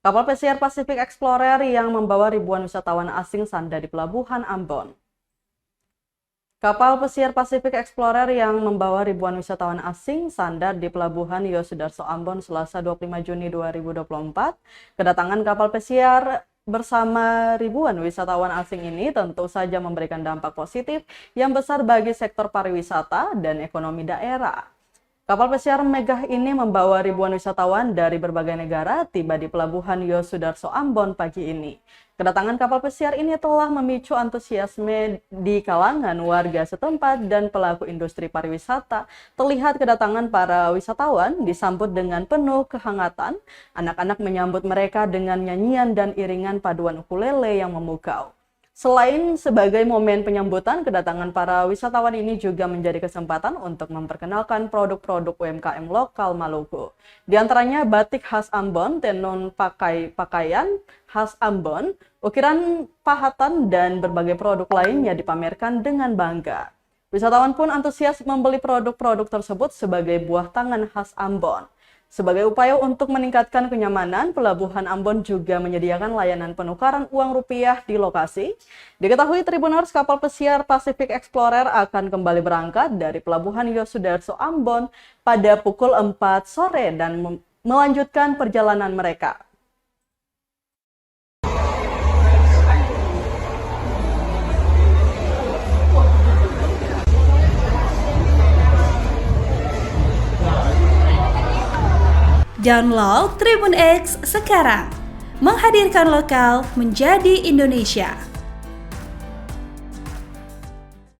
Kapal pesiar Pacific Explorer yang membawa ribuan wisatawan asing sandar di Pelabuhan Ambon. Kapal pesiar Pacific Explorer yang membawa ribuan wisatawan asing sandar di Pelabuhan Yosudarso Ambon Selasa 25 Juni 2024. Kedatangan kapal pesiar bersama ribuan wisatawan asing ini tentu saja memberikan dampak positif yang besar bagi sektor pariwisata dan ekonomi daerah. Kapal pesiar megah ini membawa ribuan wisatawan dari berbagai negara tiba di Pelabuhan Yosudarso Ambon pagi ini. Kedatangan kapal pesiar ini telah memicu antusiasme di kalangan warga setempat dan pelaku industri pariwisata. Terlihat kedatangan para wisatawan disambut dengan penuh kehangatan. Anak-anak menyambut mereka dengan nyanyian dan iringan paduan ukulele yang memukau. Selain sebagai momen penyambutan, kedatangan para wisatawan ini juga menjadi kesempatan untuk memperkenalkan produk-produk UMKM lokal Maluku. Di antaranya batik khas Ambon, tenun pakaian khas Ambon, ukiran pahatan, dan berbagai produk lainnya dipamerkan dengan bangga. Wisatawan pun antusias membeli produk-produk tersebut sebagai buah tangan khas Ambon. Sebagai upaya untuk meningkatkan kenyamanan, Pelabuhan Ambon juga menyediakan layanan penukaran uang rupiah di lokasi. Diketahui Tribuners kapal pesiar Pacific Explorer akan kembali berangkat dari Pelabuhan Yosudarso Ambon pada pukul 4 sore dan melanjutkan perjalanan mereka. Download Tribun X sekarang, menghadirkan lokal menjadi Indonesia.